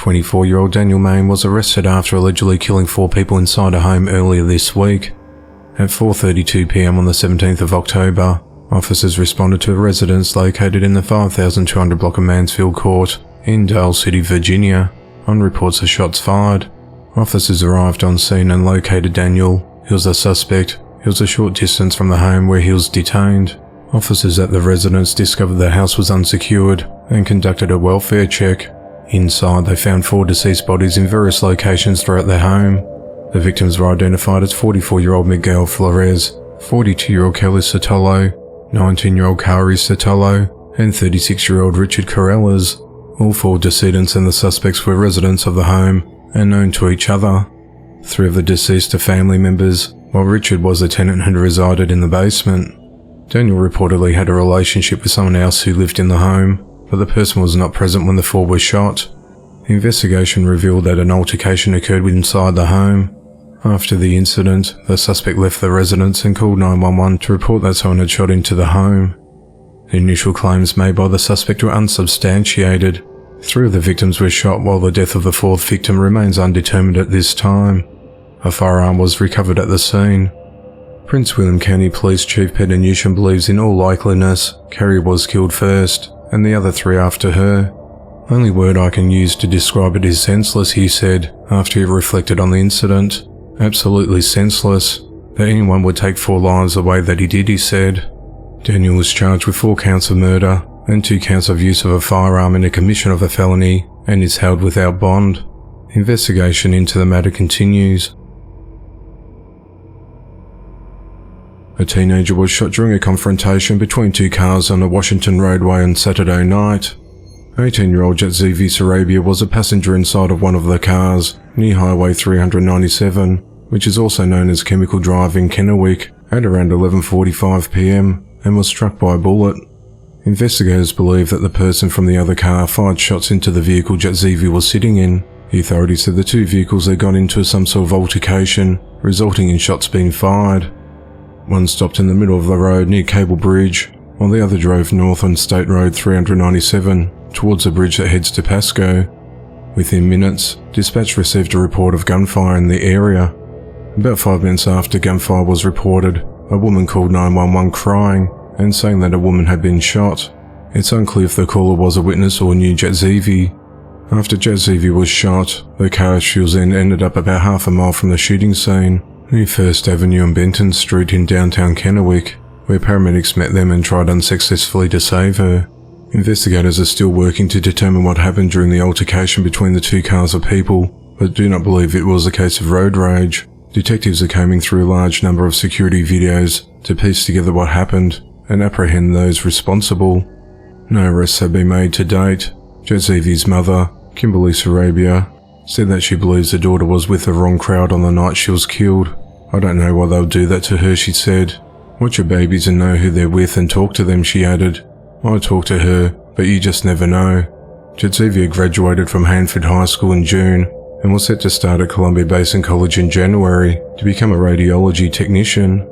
24-year-old Daniel Main was arrested after allegedly killing 4 people inside a home earlier this week. At 4:32 p.m. on the 17th of October, officers responded to a residence located in the 5200 block of Mansfield Court in Dale City, Virginia, on reports of shots fired. Officers arrived on scene and located Daniel. He was a suspect. He was a short distance from the home where he was detained. Officers at the residence discovered the house was unsecured and conducted a welfare check. Inside, they found 4 deceased bodies in various locations throughout their home. The victims were identified as 44-year-old Miguel Flores, 42-year-old Kelly Sotelo, 19-year-old Kari Sotelo, and 36-year-old Richard Corrales. All 4 decedents and the suspects were residents of the home and known to each other. 3 of the deceased are family members, while Richard was a tenant who resided in the basement. Daniel reportedly had a relationship with someone else who lived in the home, but the person was not present when the 4 were shot. The investigation revealed that an altercation occurred inside the home. After the incident, the suspect left the residence and called 911 to report that someone had shot into the home. The initial claims made by the suspect were unsubstantiated. 3 of the victims were shot, while the death of the 4th victim remains undetermined at this time. A firearm was recovered at the scene. Prince William County Police Chief Peter Newsham believes in all likeliness Kari was killed first, and the other 3 after her. "Only word I can use to describe it is senseless," he said, after he reflected on the incident. "Absolutely senseless. That anyone would take 4 lives the way that he did," he said. Daniel was charged with 4 counts of murder and 2 counts of use of a firearm in the commission of a felony and is held without bond. Investigation into the matter continues. A teenager was shot during a confrontation between 2 cars on a Washington roadway on Saturday night. 18-year-old Jetzevi Sarabia was a passenger inside of one of the cars near Highway 397, which is also known as Chemical Drive in Kennewick, at around 11:45 p.m. and was struck by a bullet. Investigators believe that the person from the other car fired shots into the vehicle Jetzevi was sitting in. The authorities said the 2 vehicles had gone into some sort of altercation, resulting in shots being fired. One stopped in the middle of the road near Cable Bridge, while the other drove north on State Road 397 towards the bridge that heads to Pasco. Within minutes, dispatch received a report of gunfire in the area. About 5 minutes after gunfire was reported, a woman called 911 crying and saying that a woman had been shot. It's unclear if the caller was a witness or knew Jetzevi. After Jetzevi was shot, the car she was in ended up about half a mile from the shooting scene, near First Avenue and Benton Street in downtown Kennewick, where paramedics met them and tried unsuccessfully to save her. Investigators are still working to determine what happened during the altercation between the 2 cars of people, but do not believe it was a case of road rage. Detectives are combing through a large number of security videos to piece together what happened and apprehend those responsible. No arrests have been made to date. Jetzevi's mother, Kimberly Sarabia, said that she believes the daughter was with the wrong crowd on the night she was killed. "I don't know why they'll do that to her," she said. "Watch your babies and know who they're with and talk to them," she added. "I talked to her, but you just never know." Jetzevi graduated from Hanford High School in June and was set to start at Columbia Basin College in January to become a radiology technician.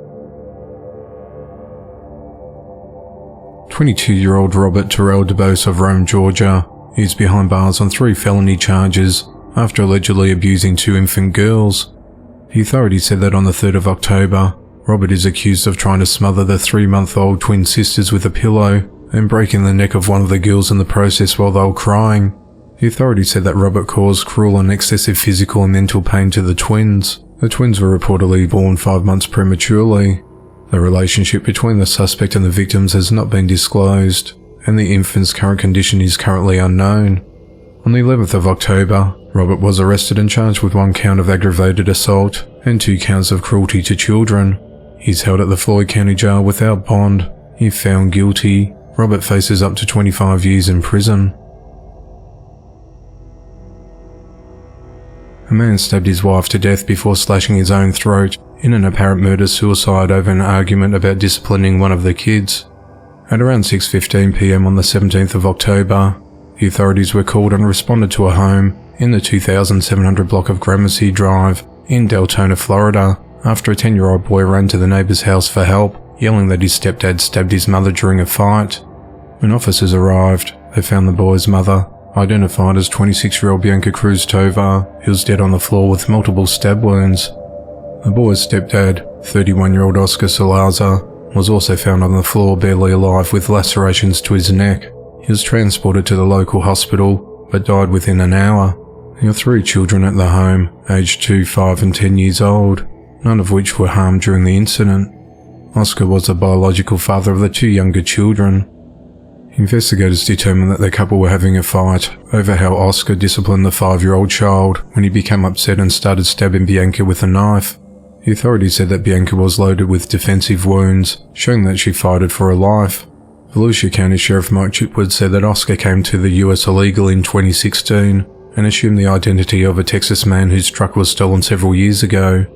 22-year-old Robert Terrell DeBose of Rome, Georgia, is behind bars on 3 felony charges after allegedly abusing 2 infant girls. The authorities said that on the 3rd of October, Robert is accused of trying to smother the 3-month-old twin sisters with a pillow and breaking the neck of one of the girls in the process while they were crying. The authorities said that Robert caused cruel and excessive physical and mental pain to the twins. The twins were reportedly born 5 months prematurely. The relationship between the suspect and the victims has not been disclosed, and the infant's current condition is currently unknown. On the 11th of October, Robert was arrested and charged with 1 count of aggravated assault and 2 counts of cruelty to children. He's held at the Floyd County Jail without bond. If found guilty, Robert faces up to 25 years in prison. A man stabbed his wife to death before slashing his own throat in an apparent murder-suicide over an argument about disciplining one of the kids. At around 6:15 p.m. on the 17th of October, the authorities were called and responded to a home in the 2700 block of Gramercy Drive in Deltona, Florida, after a 10-year-old boy ran to the neighbor's house for help, yelling that his stepdad stabbed his mother during a fight. When officers arrived, they found the boy's mother, identified as 26-year-old Bianca Cruz Tovar, who was dead on the floor with multiple stab wounds. The boy's stepdad, 31-year-old Oscar Salazar, was also found on the floor barely alive with lacerations to his neck. He was transported to the local hospital, but died within an hour. There were 3 children at the home, aged 2, 5 and 10 years old, none of which were harmed during the incident. Oscar was the biological father of the 2 younger children. Investigators determined that the couple were having a fight over how Oscar disciplined the 5-year-old child when he became upset and started stabbing Bianca with a knife. The authorities said that Bianca was loaded with defensive wounds, showing that she fought for her life. Volusia County Sheriff Mike Chitwood said that Oscar came to the US illegally in 2016 and assumed the identity of a Texas man whose truck was stolen several years ago.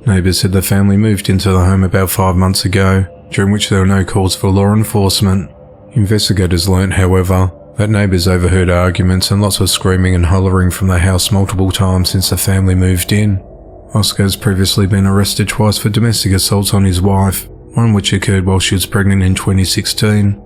Neighbors said the family moved into the home about 5 months ago, during which there were no calls for law enforcement. Investigators learnt, however, that neighbors overheard arguments and lots of screaming and hollering from the house multiple times since the family moved in. Oscar has previously been arrested twice for domestic assaults on his wife, one which occurred while she was pregnant in 2016.